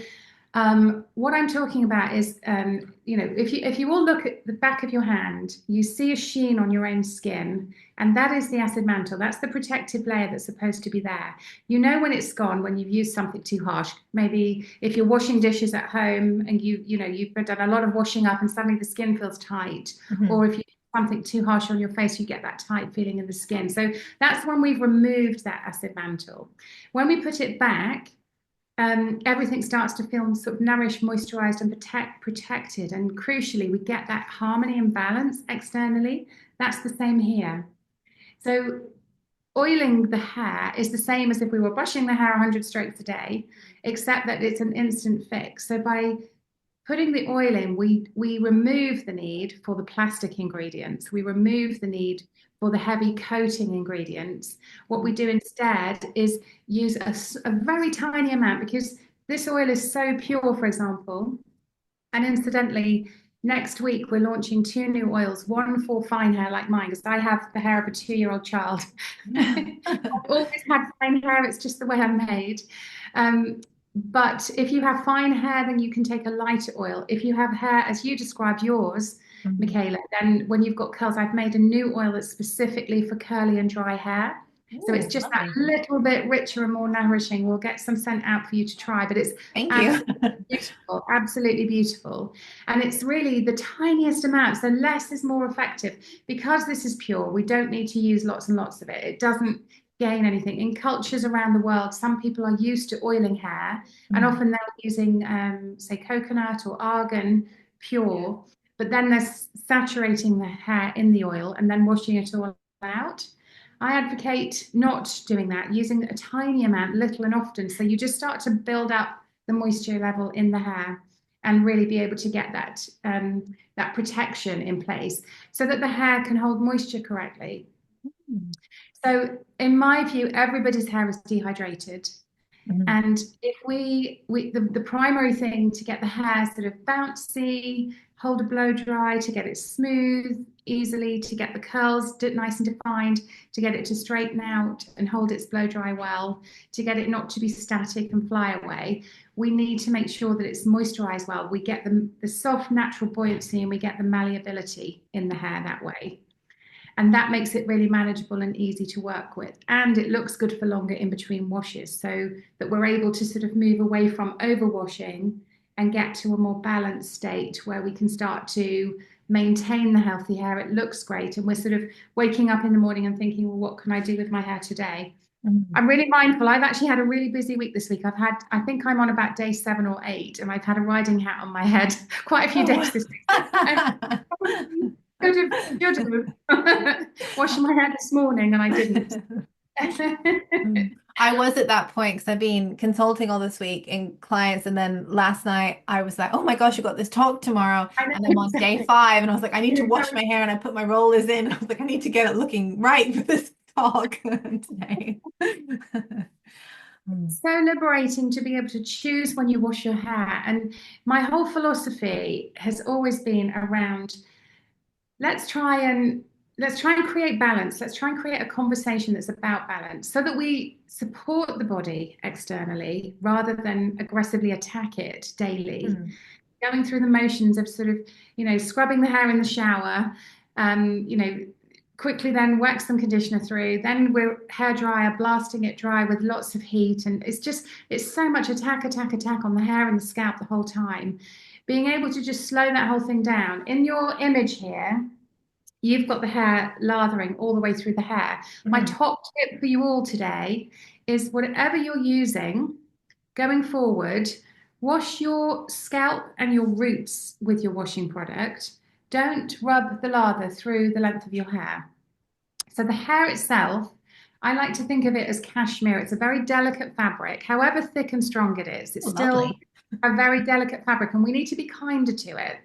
what I'm talking about is, if you all look at the back of your hand, you see a sheen on your own skin, and that is the acid mantle. That's the protective layer that's supposed to be there. You know when it's gone, when you've used something too harsh. Maybe if you're washing dishes at home and you've done a lot of washing up and suddenly the skin feels tight, Mm-hmm. or if you do something too harsh on your face, you get that tight feeling in the skin. So that's when we've removed that acid mantle. When we put it back, everything starts to feel sort of nourished, moisturized, and protected. And crucially, we get that harmony and balance externally. That's the same here. So oiling the hair is the same as if we were brushing the hair 100 strokes a day, except that it's an instant fix. So by putting the oil in, we remove the need for the plastic ingredients. We remove the need for the heavy coating ingredients. What we do instead is use a very tiny amount, because this oil is so pure, for example. And incidentally, next week we're launching two new oils, one for fine hair like mine, because I have the hair of a 2-year-old child. I've always had fine hair, it's just the way I'm made. But if you have fine hair, then you can take a lighter oil. If you have hair, as you described yours, Mhm. Michaela, then when you've got curls, I've made a new oil that's specifically for curly and dry hair. So it's Ooh, just that lovely. little bit richer and more nourishing. We'll get some sent out for you to try, but it's Thank you. absolutely beautiful, absolutely beautiful. And it's really the tiniest amount, so less is more effective. Because this is pure, we don't need to use lots and lots of it. It doesn't gain anything. In cultures around the world, some people are used to oiling hair, and Mm. often they're using, say, coconut or argan pure, but then they're saturating the hair in the oil and then washing it all out. I advocate not doing that, using a tiny amount, little and often. So you just start to build up the moisture level in the hair and really be able to get that protection in place so that the hair can hold moisture correctly. Mm. So, in my view, everybody's hair is dehydrated. Mhm. And if the primary thing to get the hair sort of bouncy, hold a blow dry, to get it smooth easily, to get the curls nice and defined, to get it to straighten out and hold its blow dry well, to get it not to be static and fly away, we need to make sure that it's moisturized well. We get the soft, natural buoyancy, and we get the malleability in the hair that way. And that makes it really manageable and easy to work with. And it looks good for longer in between washes, so that we're able to sort of move away from overwashing and get to a more balanced state where we can start to maintain the healthy hair. It looks great. And we're sort of waking up in the morning and thinking, well, what can I do with my hair today? Mm. I'm really mindful. I've actually had a really busy week this week. I think I'm on about day 7 or 8, and I've had a riding hat on my head quite a few Oh. days this week. I should have washing my hair this morning, and I didn't. Mm. I was at that point because I've been consulting all this week in clients, and then last night I was like, "Oh my gosh, you got this talk tomorrow," I and I'm know on day exactly. 5, and I was like, "I need to wash my hair," and I put my rollers in. I was like, "I need to get it looking right for this talk today." Mm. So liberating to be able to choose when you wash your hair. And my whole philosophy has always been around let's try and let's try and create balance. Let's try and create a conversation that's about balance so that we support the body externally rather than aggressively attack it daily. Mm. Going through the motions of sort of, scrubbing the hair in the shower, quickly then wax some conditioner through, then we're hair dryer, blasting it dry with lots of heat. And it's so much attack, attack, attack on the hair and the scalp the whole time. Being able to just slow that whole thing down. In your image here, you've got the hair lathering all the way through the hair. My Mm. top tip for you all today is whatever you're using going forward, wash your scalp and your roots with your washing product. Don't rub the lather through the length of your hair. So the hair itself, I like to think of it as cashmere. It's a very delicate fabric. However thick and strong it is, it's Oh, still lovely. a very delicate fabric, and we need to be kinder to it.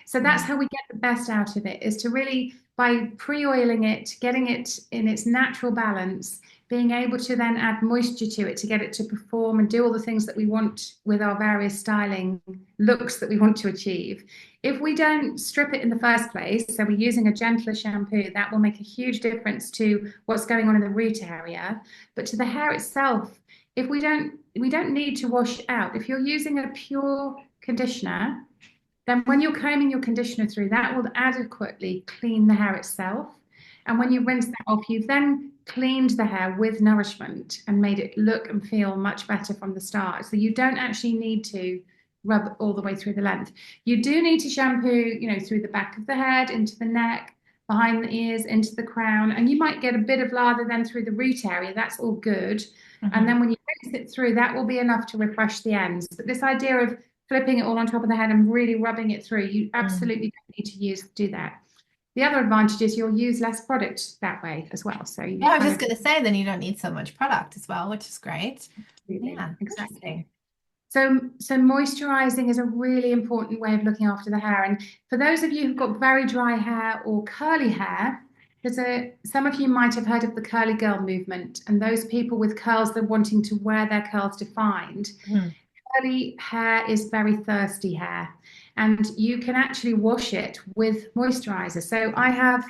So that's Mm. how we get the best out of it, is to really, by pre-oiling it, getting it in its natural balance, being able to then add moisture to it to get it to perform and do all the things that we want with our various styling looks that we want to achieve. If we don't strip it in the first place, so we're using a gentler shampoo, that will make a huge difference to what's going on in the root area. But to the hair itself, if we don't need to wash out. If you're using a pure conditioner, then when you're combing your conditioner through, that will adequately clean the hair itself. And when you rinse that off, you've then cleaned the hair with nourishment and made it look and feel much better from the start. So you don't actually need to rub all the way through the length. You do need to shampoo, through the back of the head, into the neck, behind the ears, into the crown, and you might get a bit of lather then through the root area. That's all good. And Hmm. then when you rinse it through, that will be enough to refresh the ends. But this idea of flipping it all on top of the head and really rubbing it through, you Mm. absolutely don't need to do that. The other advantage is you'll use less product that way as well. So you Yeah, I was kind just of, going to say, then you don't need so much product as well, which is great. absolutely, Yeah, exactly. interesting. So moisturizing is a really important way of looking after the hair. And for those of you who've got very dry hair or curly hair, some of you might have heard of the curly girl movement, and those people with curls that are wanting to wear their curls defined. Mhm. Curly hair is very thirsty hair, and you can actually wash it with moisturizer. So I have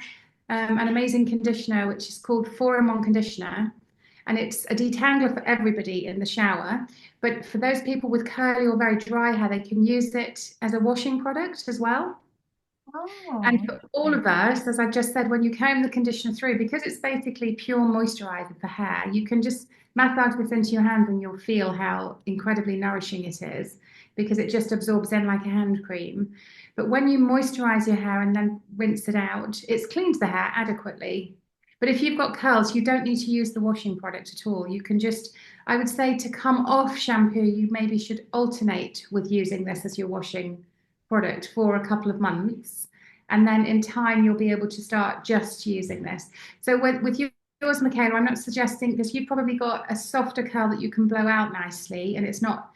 an amazing conditioner which is called 4-in-1 conditioner, and it's a detangler for everybody in the shower. But for those people with curly or very dry hair, they can use it as a washing product as well. And Oh, for all of us, as I just said, when you comb the conditioner through, because it's basically pure moisturizer for hair, you can just massage this into your hands and you'll feel how incredibly nourishing it is because it just absorbs in like a hand cream. But when you moisturize your hair and then rinse it out, it cleans the hair adequately. But if you've got curls, you don't need to use the washing product at all. You can just, I would say to come off shampoo, you maybe should alternate with using this as your washing product for a couple of months, and then in time you'll be able to start just using this. So with yours, Michaela, I'm not suggesting because you've probably got a softer curl that you can blow out nicely, and it's not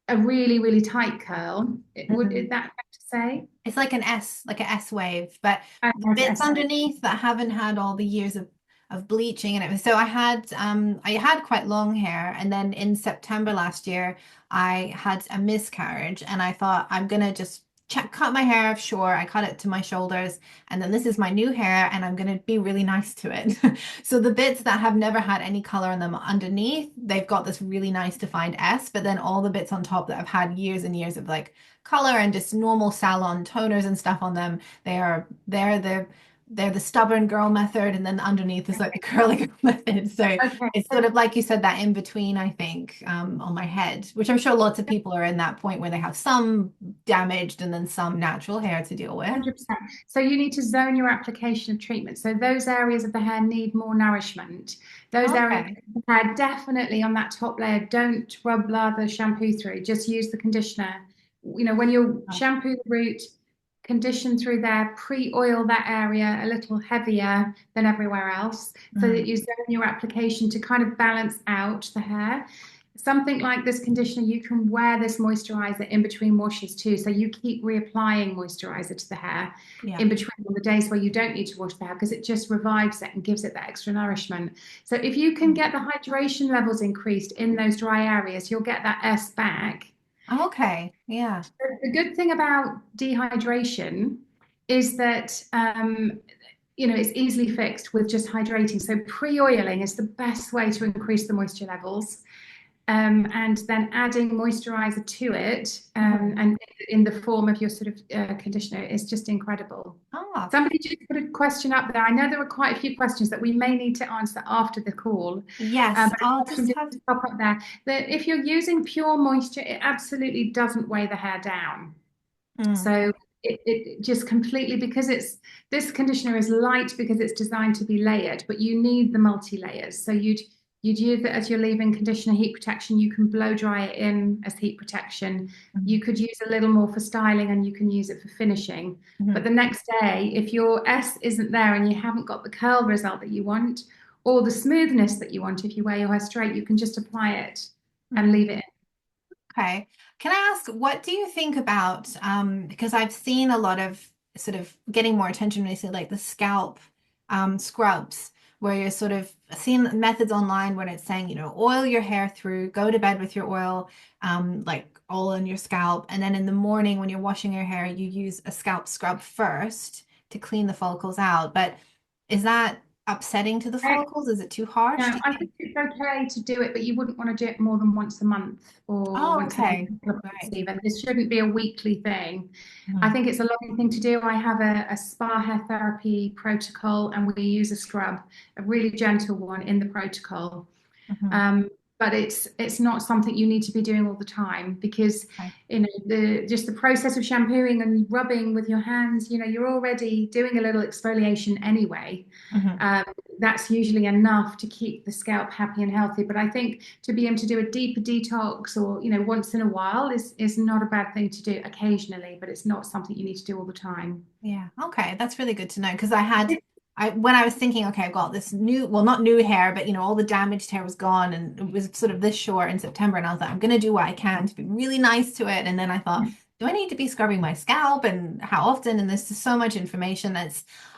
a really really tight curl. Is mhm. that fair to say? It's like an S wave, but the bits Yes. underneath that haven't had all the years of bleaching and everything. So I had quite long hair, and then in September last year I had a miscarriage, and I thought I'm gonna just cut my hair. Sure, I cut it to my shoulders, and then this is my new hair, and I'm gonna be really nice to it. So the bits that have never had any color on them underneath, they've got this really nice defined S, but then all the bits on top that have had years and years of like color and just normal salon toners and stuff on them. They're the stubborn girl method, and then underneath is like the curly girl method. So Okay. it's sort of like you said, that in between, I think, on my head, which I'm sure lots of people are in that point where they have some damaged and then some natural hair to deal with. 100%. So you need to zone your application of treatment. So those areas of the hair need more nourishment. Those areas Okay. of the hair definitely on that top layer, don't rub lather shampoo through. Just use the conditioner. When you shampoo the root, condition through there, pre-oil that area a little heavier than everywhere else, so that Mm. you zone your application to kind of balance out the hair. Something like this conditioner, you can wear this moisturizer in between washes too. So you keep reapplying moisturizer to the hair Yeah. in between on the days where you don't need to wash the hair because it just revives it and gives it that extra nourishment. So if you can Mm. get the hydration levels increased in those dry areas, you'll get that S back. Okay. Yeah. The good thing about dehydration is that it's easily fixed with just hydrating. So pre-oiling is the best way to increase the moisture levels. And then adding moisturizer to it, Mhm. and in the form of your sort of conditioner is just incredible. Oh, Somebody just put a question up there. I know there were quite a few questions that we may need to answer after the call, yes. but a I'll question just just have. pop up there that if you're using pure moisture, it absolutely doesn't weigh the hair down. Mm. So it just completely, because this conditioner is light because it's designed to be layered, but you need the multi-layers. So you'd use it as your leave-in conditioner, heat protection. You can blow dry it in as heat protection. You Mhm. could use a little more for styling, and you can use it for finishing. But Mhm. the next day, if your S isn't there and you haven't got the curl result that you want or the smoothness that you want, if you wear your hair straight, you can just apply it and Mm. leave it. Okay. Can I ask, what do you think about, because I've seen a lot of sort of getting more attention recently, like the scalp scrubs, where you're sort of seeing methods online where it's saying, oil your hair through, go to bed with your oil, like all in your scalp, and then in the morning when you're washing your hair, you use a scalp scrub first to clean the follicles out. But is that upsetting to the follicles? Is it too harsh, No, do you I think? think it's okay to do it, but you wouldn't want to do it more than once a month or Oh, once every okay. couple of months Right. even. This shouldn't be a weekly thing. I Mhm. think it's a lovely thing to do. I have a spa hair therapy protocol, and we use a scrub, a really gentle one in the protocol. Mhm. Um, but it's not something you need to be doing all the time because Okay. the process of shampooing and rubbing with your hands, you're already doing a little exfoliation anyway. Mhm. Um, that's usually enough to keep the scalp happy and healthy. But I think to be able to do a deeper detox or, once in a while is not a bad thing to do occasionally, but it's not something you need to do all the time. Yeah. Okay. That's really good to know because when I was thinking, okay, I've got this new, well, not new hair, but all the damaged hair was gone and it was sort of this short in September. And I was like, I'm going to do what I can to be really nice to it. And then I thought, do I need to be scrubbing my scalp and how often? And there's just so much information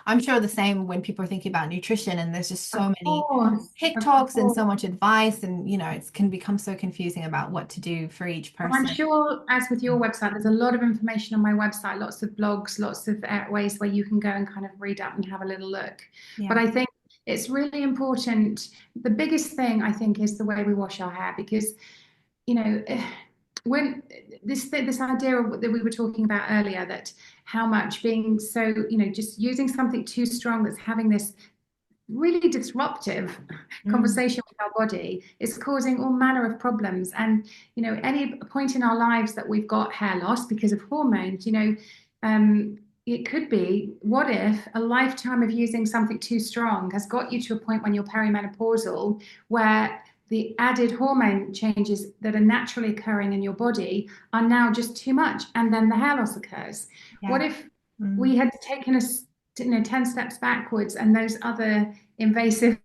I'm sure the same when people are thinking about nutrition and there's just Of so many course, of TikToks and so course. much advice and, it can become so confusing about what to do for each I'm person. sure, as with your website, there's a lot of information on my website, lots of blogs, lots of ways where you can go and kind of read up and have a little look. But Yeah. I think it's really important. The biggest thing I think is the way we wash our hair, because you know when this idea of, that we were talking about earlier, that how much being so, just using something too strong that's having this really disruptive Mm. conversation with our body is causing all manner of problems. And any point in our lives that we've got hair loss because of hormones, it could be, what if a lifetime of using something too strong has got you to a point when you're perimenopausal where the added hormone changes that are naturally occurring in your body are now just too much, and then the hair loss occurs. What Yeah. if Mm. we had taken us 10 steps backwards and those other invasive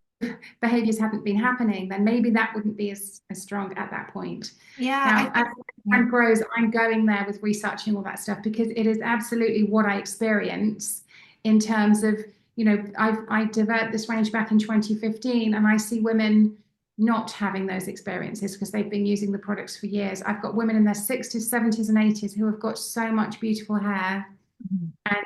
behaviors haven't been happening? Then maybe that wouldn't be as strong at that point. Yeah, I Now, as think, yeah. time grows, I'm going there with researching all that stuff because it is absolutely what I experience in terms of, I developed this range back in 2015, and I see women not having those experiences because they've been using the products for years. I've got women in their 60s, 70s, and 80s who have got so much beautiful hair, Mhm. and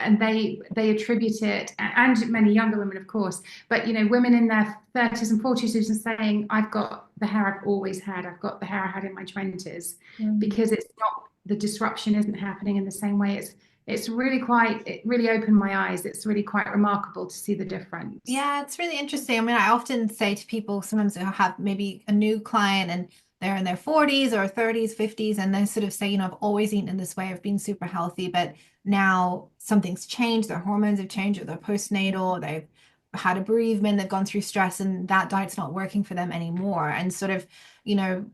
and they attribute it, and many younger women, of course, but women in their 30s and 40s who are saying, I've got the hair I've always had, I've got the hair I had in my 20s, Mm. because it's not, the disruption isn't happening in the same way. It really opened my eyes. It's really quite remarkable to see the difference. Yeah, it's really interesting. I mean, I often say to people, sometimes they'll have maybe a new client and they're in their 40s or 30s, 50s, and they sort of say, I've always eaten in this way, I've been super healthy, but now something's changed, their hormones have changed, or they're postnatal, they've had a bereavement, they've gone through stress, and that diet's not working for them anymore. And sort of,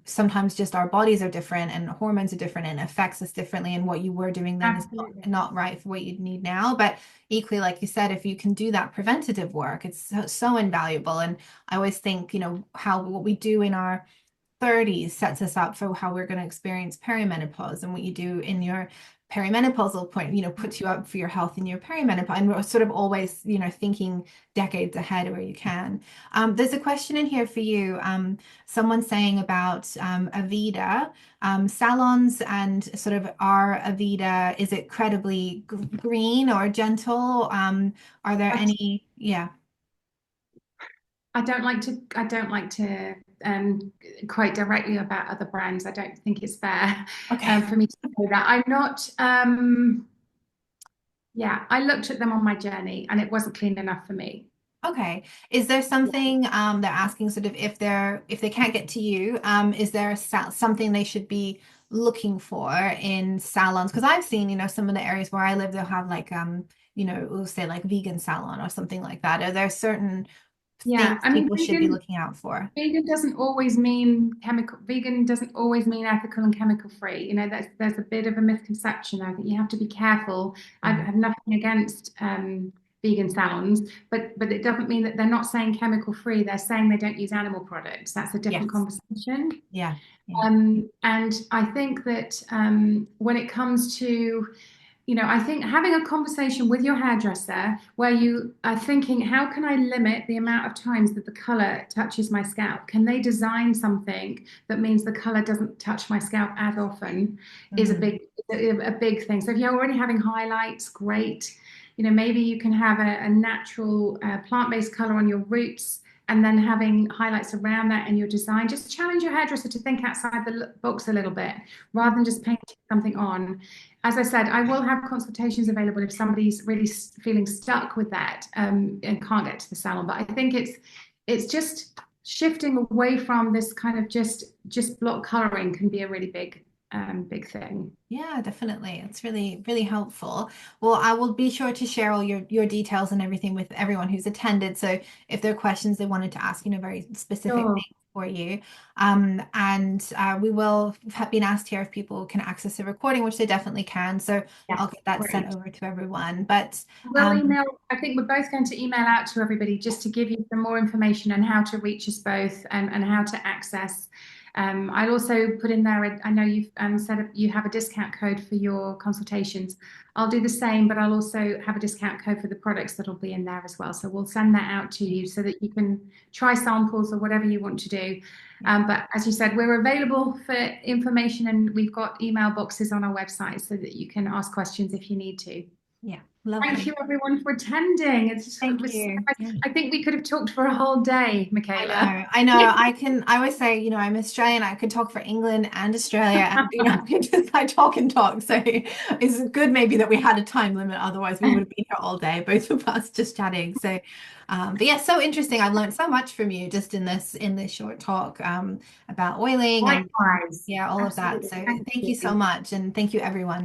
sometimes just our bodies are different and hormones are different and it affects us differently, and what you were doing then is Absolutely. not right for what you need now. But equally, like you said, if you can do that preventative work, it's so invaluable. And I always think, how what we do in our 30s sets us up for how we're going to experience perimenopause, and what you do in your perimenopausal point, puts you up for your health in your perimenopause. And we're sort of always, thinking decades ahead where you can. There's a question in here for you. Someone saying about Aveda salons, and sort of are Aveda, is it credibly green or gentle? Are there any? Yeah. I don't like to quite directly about other brands. I don't think it's fair Okay. for me to say that. I'm not. Yeah, I looked at them on my journey, and it wasn't clean enough for me. Okay. Is there Yeah. something they're asking, sort of, if they can't get to you, is there something they should be looking for in salons? Because I've seen, some of the areas where I live, they'll have like we'll say like vegan salon or something like that. Are there certain Yeah, things I mean, people should be looking out for? vegan doesn't always mean chemical. Vegan doesn't always mean ethical and chemical free. There's a bit of a misconception. I think you have to be careful. I Mm. have nothing against vegan salons, but it doesn't mean that they're not saying chemical free. They're saying they don't use animal products. That's a different Yes. conversation. Yeah. Yeah. And I think that when it comes to, I think having a conversation with your hairdresser where you are thinking, how can I limit the amount of times that the color touches my scalp? Can they design something that means the color doesn't touch my scalp as often? Is Mm. a big thing. So if you're already having highlights, great. Maybe you can have a natural plant-based color on your roots, and then having highlights around that in your design. Just challenge your hairdresser to think outside the box a little bit rather than just painting something on. As I said, I will have consultations available if somebody's really feeling stuck with that, and can't get to the salon. But I think it's just shifting away from this kind of just block coloring can be a really big big thing. Yeah, definitely. It's really, really helpful. Well, I will be sure to share all your details and everything with everyone who's attended. So if there are questions they wanted to ask, very specific Sure. things for you. And we will have been asked here if people can access the recording, which they definitely can. So I'll Yes, get that sent great. over to everyone. But We'll email, I think we're both going to email out to everybody just to give you some more information on how to reach us both and how to access. I'll also put in there, I know you've said you have a discount code for your consultations. I'll do the same, but I'll also have a discount code for the products that'll be in there as well. So we'll send that out to you so that you can try samples or whatever you want to do. But as you said, we're available for information and we've got email boxes on our website so that you can ask questions if you need to. yeah, Thank lovely. you everyone for attending. It Thank was, you. Yeah. I think we could have talked for a whole day, I Michaela. know, I know. I always say, I'm Australian. I could talk for England and Australia, and I talk and talk. So it's good maybe that we had a time limit. Otherwise, we would have been here all day, both of us just chatting. So, but yeah, so interesting. I've learned so much from you just in this short talk, about oiling and Likewise. yeah, all of that. Absolutely. So Thank thank you so you. much, and thank you everyone.